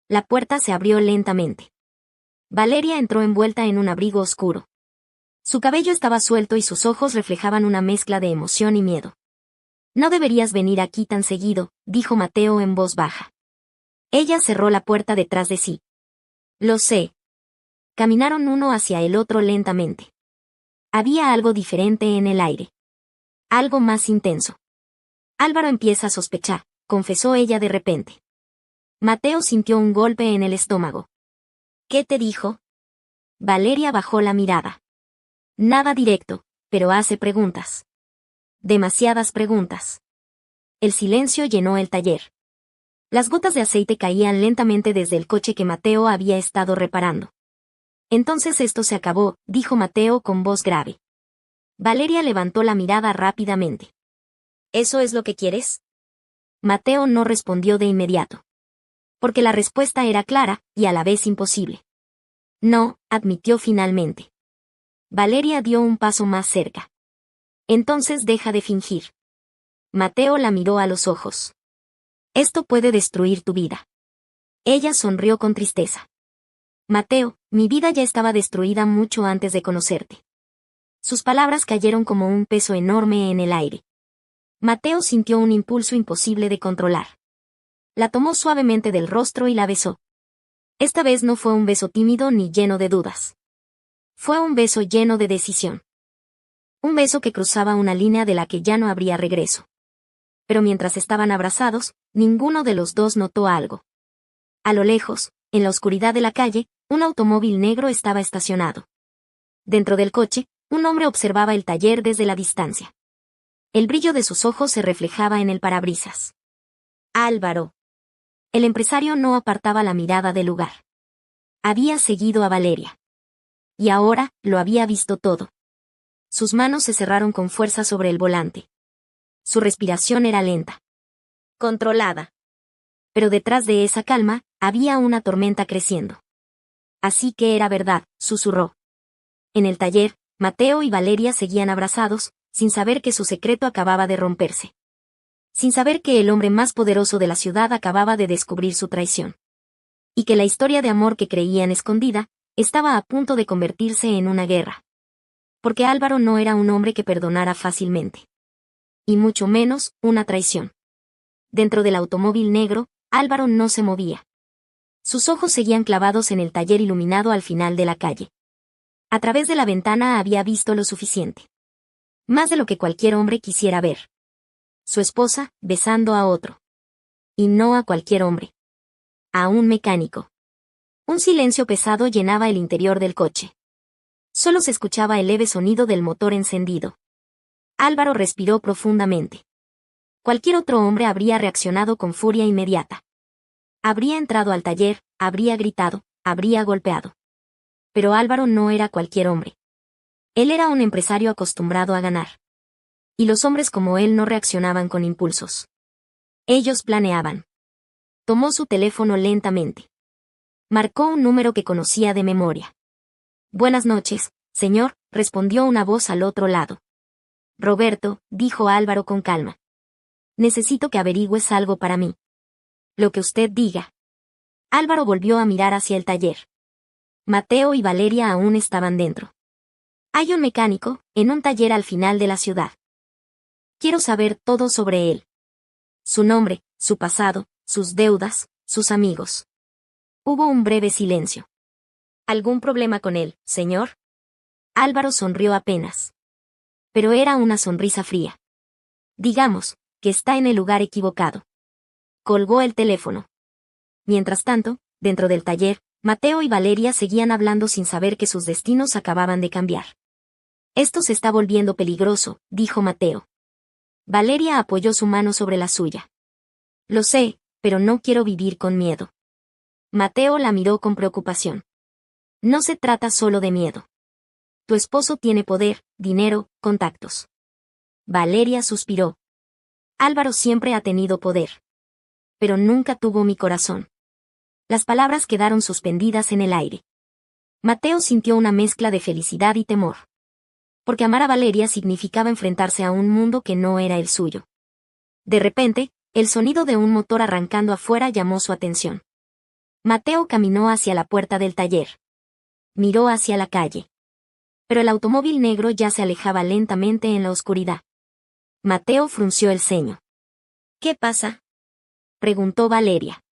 La puerta se abrió lentamente. Valeria entró envuelta en un abrigo oscuro. Su cabello estaba suelto y sus ojos reflejaban una mezcla de emoción y miedo. No deberías venir aquí tan seguido, dijo Mateo en voz baja. Ella cerró la puerta detrás de sí. Lo sé. Caminaron uno hacia el otro lentamente. Había algo diferente en el aire. Algo más intenso. Álvaro empieza a sospechar, confesó ella de repente. Mateo sintió un golpe en el estómago. ¿Qué te dijo? Valeria bajó la mirada. Nada directo, pero hace preguntas. Demasiadas preguntas. El silencio llenó el taller. Las gotas de aceite caían lentamente desde el coche que Mateo había estado reparando. Entonces esto se acabó, dijo Mateo con voz grave. Valeria levantó la mirada rápidamente. ¿Eso es lo que quieres? Mateo no respondió de inmediato. Porque la respuesta era clara, y a la vez imposible. No, admitió finalmente. Valeria dio un paso más cerca. Entonces deja de fingir. Mateo la miró a los ojos. Esto puede destruir tu vida. Ella sonrió con tristeza. Mateo, mi vida ya estaba destruida mucho antes de conocerte. Sus palabras cayeron como un peso enorme en el aire. Mateo sintió un impulso imposible de controlar. La tomó suavemente del rostro y la besó. Esta vez no fue un beso tímido ni lleno de dudas. Fue un beso lleno de decisión. Un beso que cruzaba una línea de la que ya no habría regreso. Pero mientras estaban abrazados, ninguno de los dos notó algo. A lo lejos, en la oscuridad de la calle, un automóvil negro estaba estacionado. Dentro del coche, un hombre observaba el taller desde la distancia. El brillo de sus ojos se reflejaba en el parabrisas. Álvaro. El empresario no apartaba la mirada del lugar. Había seguido a Valeria. Y ahora, lo había visto todo. Sus manos se cerraron con fuerza sobre el volante. Su respiración era lenta. Controlada. Pero detrás de esa calma, había una tormenta creciendo. Así que era verdad, susurró. En el taller, Mateo y Valeria seguían abrazados, sin saber que su secreto acababa de romperse. Sin saber que el hombre más poderoso de la ciudad acababa de descubrir su traición. Y que la historia de amor que creían escondida, estaba a punto de convertirse en una guerra. Porque Álvaro no era un hombre que perdonara fácilmente. Y mucho menos, una traición. Dentro del automóvil negro, Álvaro no se movía. Sus ojos seguían clavados en el taller iluminado al final de la calle. A través de la ventana había visto lo suficiente. Más de lo que cualquier hombre quisiera ver. Su esposa, besando a otro. Y no a cualquier hombre. A un mecánico. Un silencio pesado llenaba el interior del coche. Solo se escuchaba el leve sonido del motor encendido. Álvaro respiró profundamente. Cualquier otro hombre habría reaccionado con furia inmediata. Habría entrado al taller, habría gritado, habría golpeado. Pero Álvaro no era cualquier hombre. Él era un empresario acostumbrado a ganar. Y los hombres como él no reaccionaban con impulsos. Ellos planeaban. Tomó su teléfono lentamente. Marcó un número que conocía de memoria. Buenas noches, señor, respondió una voz al otro lado. Roberto, dijo Álvaro con calma. Necesito que averigües algo para mí. Lo que usted diga. Álvaro volvió a mirar hacia el taller. Mateo y Valeria aún estaban dentro. Hay un mecánico, en un taller al final de la ciudad. Quiero saber todo sobre él. Su nombre, su pasado, sus deudas, sus amigos. Hubo un breve silencio. ¿Algún problema con él, señor? Álvaro sonrió apenas. Pero era una sonrisa fría. Digamos, que está en el lugar equivocado. Colgó el teléfono. Mientras tanto, dentro del taller, Mateo y Valeria seguían hablando sin saber que sus destinos acababan de cambiar. Esto se está volviendo peligroso, dijo Mateo. Valeria apoyó su mano sobre la suya. Lo sé, pero no quiero vivir con miedo. Mateo la miró con preocupación. No se trata solo de miedo. Tu esposo tiene poder, dinero, contactos. Valeria suspiró. Álvaro siempre ha tenido poder. Pero nunca tuvo mi corazón. Las palabras quedaron suspendidas en el aire. Mateo sintió una mezcla de felicidad y temor. Porque amar a Valeria significaba enfrentarse a un mundo que no era el suyo. De repente, el sonido de un motor arrancando afuera llamó su atención. Mateo caminó hacia la puerta del taller. Miró hacia la calle. Pero el automóvil negro ya se alejaba lentamente en la oscuridad. Mateo frunció el ceño. ¿Qué pasa? Preguntó Valeria.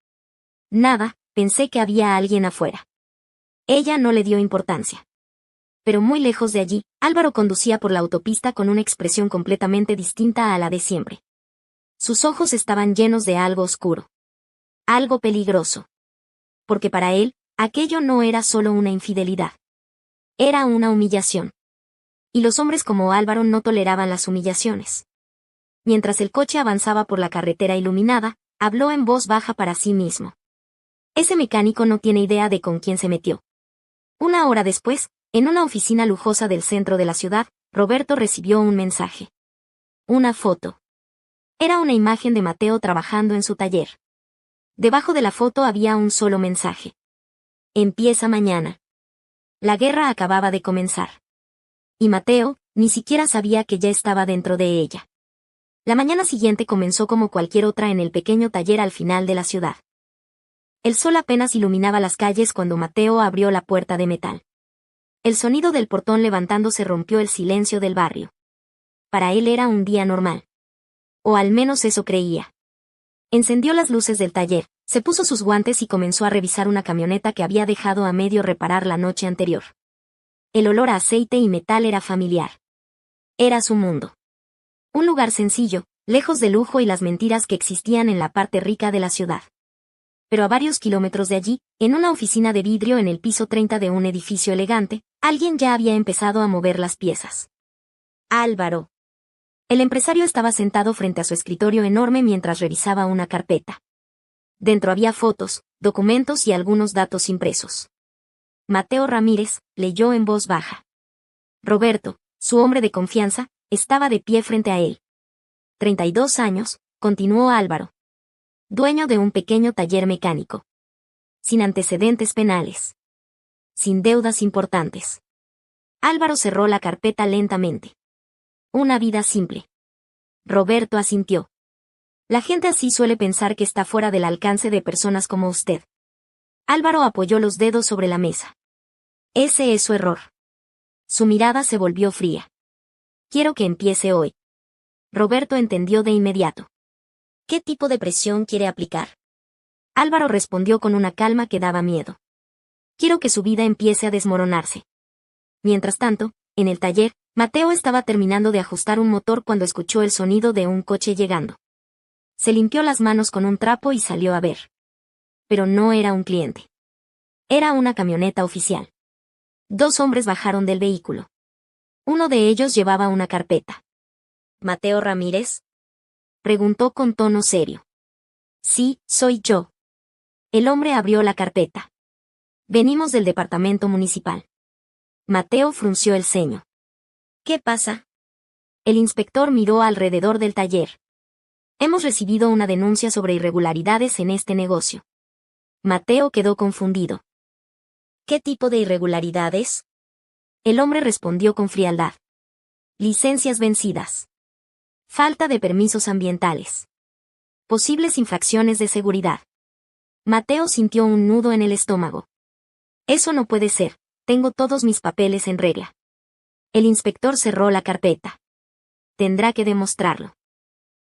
Nada, pensé que había alguien afuera. Ella no le dio importancia. Pero muy lejos de allí, Álvaro conducía por la autopista con una expresión completamente distinta a la de siempre. Sus ojos estaban llenos de algo oscuro. Algo peligroso. Porque para él, aquello no era solo una infidelidad. Era una humillación. Y los hombres como Álvaro no toleraban las humillaciones. Mientras el coche avanzaba por la carretera iluminada, habló en voz baja para sí mismo. Ese mecánico no tiene idea de con quién se metió. Una hora después, en una oficina lujosa del centro de la ciudad, Roberto recibió un mensaje. Una foto. Era una imagen de Mateo trabajando en su taller. Debajo de la foto había un solo mensaje. Empieza mañana. La guerra acababa de comenzar. Y Mateo, ni siquiera sabía que ya estaba dentro de ella. La mañana siguiente comenzó como cualquier otra en el pequeño taller al final de la ciudad. El sol apenas iluminaba las calles cuando Mateo abrió la puerta de metal. El sonido del portón levantándose rompió el silencio del barrio. Para él era un día normal. O al menos eso creía. Encendió las luces del taller, se puso sus guantes y comenzó a revisar una camioneta que había dejado a medio reparar la noche anterior. El olor a aceite y metal era familiar. Era su mundo. Un lugar sencillo, lejos del lujo y las mentiras que existían en la parte rica de la ciudad. Pero a varios kilómetros de allí, en una oficina de vidrio en el piso 30 de un edificio elegante, alguien ya había empezado a mover las piezas. Álvaro. El empresario estaba sentado frente a su escritorio enorme mientras revisaba una carpeta. Dentro había fotos, documentos y algunos datos impresos. Mateo Ramírez leyó en voz baja. Roberto, su hombre de confianza, estaba de pie frente a él. 32 años, continuó Álvaro. Dueño de un pequeño taller mecánico. Sin antecedentes penales. Sin deudas importantes. Álvaro cerró la carpeta lentamente. Una vida simple. Roberto asintió. La gente así suele pensar que está fuera del alcance de personas como usted. Álvaro apoyó los dedos sobre la mesa. Ese es su error. Su mirada se volvió fría. Quiero que empiece hoy. Roberto entendió de inmediato. ¿Qué tipo de presión quiere aplicar? Álvaro respondió con una calma que daba miedo. Quiero que su vida empiece a desmoronarse. Mientras tanto, en el taller, Mateo estaba terminando de ajustar un motor cuando escuchó el sonido de un coche llegando. Se limpió las manos con un trapo y salió a ver. Pero no era un cliente. Era una camioneta oficial. 2 hombres bajaron del vehículo. Uno de ellos llevaba una carpeta. ¿Mateo Ramírez? Preguntó con tono serio. Sí, soy yo. El hombre abrió la carpeta. Venimos del departamento municipal. Mateo frunció el ceño. ¿Qué pasa? El inspector miró alrededor del taller. Hemos recibido una denuncia sobre irregularidades en este negocio. Mateo quedó confundido. ¿Qué tipo de irregularidades? El hombre respondió con frialdad. Licencias vencidas. Falta de permisos ambientales. Posibles infracciones de seguridad. Mateo sintió un nudo en el estómago. Eso no puede ser, tengo todos mis papeles en regla. El inspector cerró la carpeta. Tendrá que demostrarlo.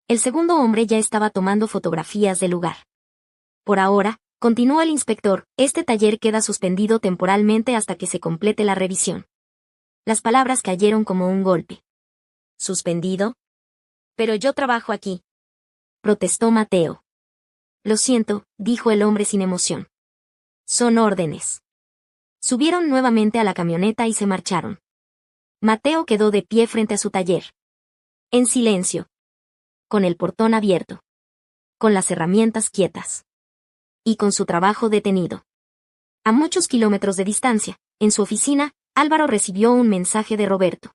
El segundo hombre ya estaba tomando fotografías del lugar. Por ahora, continuó el inspector, este taller queda suspendido temporalmente hasta que se complete la revisión. Las palabras cayeron como un golpe. ¿Suspendido? Pero yo trabajo aquí. Protestó Mateo. Lo siento, dijo el hombre sin emoción. Son órdenes. Subieron nuevamente a la camioneta y se marcharon. Mateo quedó de pie frente a su taller. En silencio. Con el portón abierto. Con las herramientas quietas. Y con su trabajo detenido. A muchos kilómetros de distancia, en su oficina, Álvaro recibió un mensaje de Roberto.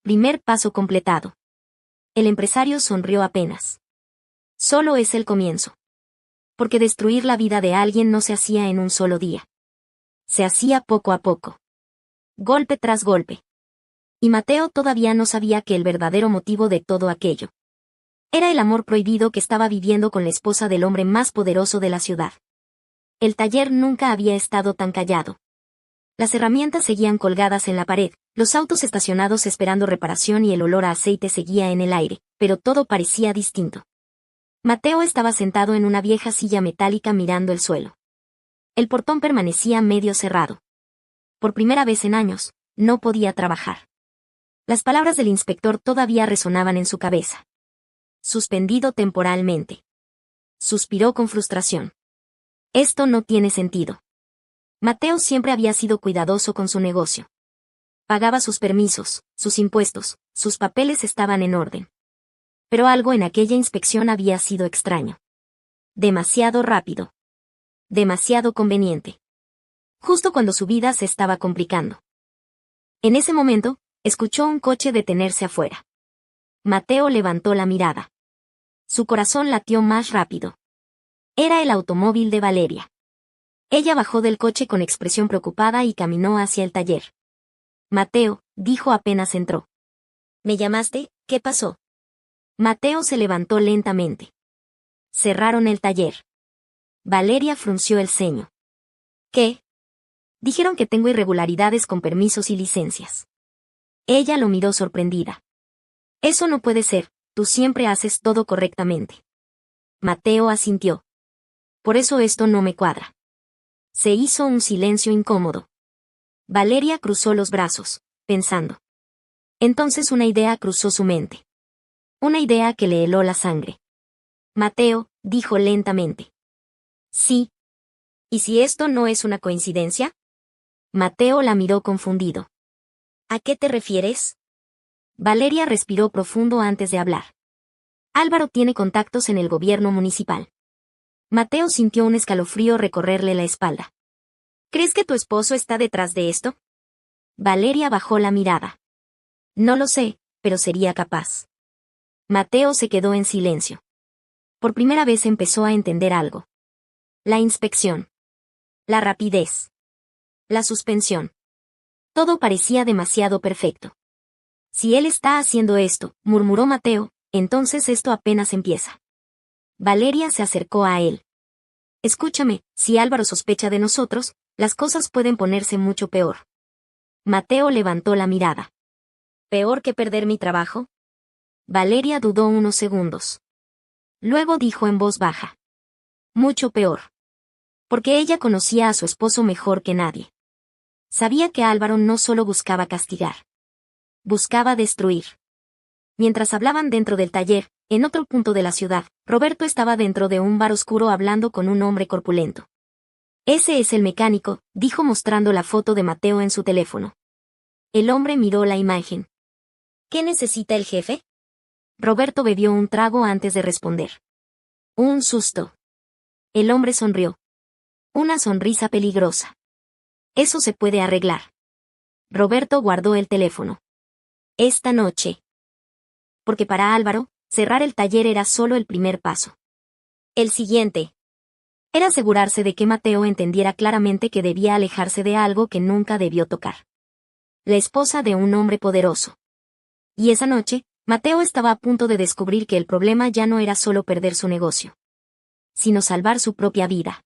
Primer paso completado. El empresario sonrió apenas. Solo es el comienzo. Porque destruir la vida de alguien no se hacía en un solo día. Se hacía poco a poco. Golpe tras golpe. Y Mateo todavía no sabía que el verdadero motivo de todo aquello era el amor prohibido que estaba viviendo con la esposa del hombre más poderoso de la ciudad. El taller nunca había estado tan callado. Las herramientas seguían colgadas en la pared, los autos estacionados esperando reparación y el olor a aceite seguía en el aire, pero todo parecía distinto. Mateo estaba sentado en una vieja silla metálica mirando el suelo. El portón permanecía medio cerrado. Por primera vez en años, no podía trabajar. Las palabras del inspector todavía resonaban en su cabeza. Suspendido temporalmente. Suspiró con frustración. Esto no tiene sentido. Mateo siempre había sido cuidadoso con su negocio. Pagaba sus permisos, sus impuestos, sus papeles estaban en orden. Pero algo en aquella inspección había sido extraño. Demasiado rápido. Demasiado conveniente. Justo cuando su vida se estaba complicando. En ese momento, escuchó un coche detenerse afuera. Mateo levantó la mirada. Su corazón latió más rápido. Era el automóvil de Valeria. Ella bajó del coche con expresión preocupada y caminó hacia el taller. Mateo, dijo apenas entró. ¿Me llamaste? ¿Qué pasó? Mateo se levantó lentamente. Cerraron el taller. Valeria frunció el ceño. ¿Qué? Dijeron que tengo irregularidades con permisos y licencias. Ella lo miró sorprendida. Eso no puede ser, tú siempre haces todo correctamente. Mateo asintió. Por eso esto no me cuadra. Se hizo un silencio incómodo. Valeria cruzó los brazos, pensando. Entonces una idea cruzó su mente. Una idea que le heló la sangre. Mateo, dijo lentamente. Sí. ¿Y si esto no es una coincidencia? Mateo la miró confundido. ¿A qué te refieres? Valeria respiró profundo antes de hablar. Álvaro tiene contactos en el gobierno municipal. Mateo sintió un escalofrío recorrerle la espalda. ¿Crees que tu esposo está detrás de esto? Valeria bajó la mirada. No lo sé, pero sería capaz. Mateo se quedó en silencio. Por primera vez empezó a entender algo. La inspección. La rapidez. La suspensión. Todo parecía demasiado perfecto. Si él está haciendo esto, murmuró Mateo, entonces esto apenas empieza. Valeria se acercó a él. Escúchame, si Álvaro sospecha de nosotros, las cosas pueden ponerse mucho peor. Mateo levantó la mirada. ¿Peor que perder mi trabajo? Valeria dudó unos segundos. Luego dijo en voz baja. Mucho peor. Porque ella conocía a su esposo mejor que nadie. Sabía que Álvaro no solo buscaba castigar. Buscaba destruir. Mientras hablaban dentro del taller, en otro punto de la ciudad, Roberto estaba dentro de un bar oscuro hablando con un hombre corpulento. Ese es el mecánico, dijo mostrando la foto de Mateo en su teléfono. El hombre miró la imagen. ¿Qué necesita el jefe? Roberto bebió un trago antes de responder. Un susto. El hombre sonrió. Una sonrisa peligrosa. Eso se puede arreglar. Roberto guardó el teléfono. Esta noche. Porque para Álvaro, cerrar el taller era solo el primer paso. El siguiente era asegurarse de que Mateo entendiera claramente que debía alejarse de algo que nunca debió tocar. La esposa de un hombre poderoso. Y esa noche, Mateo estaba a punto de descubrir que el problema ya no era solo perder su negocio, sino salvar su propia vida.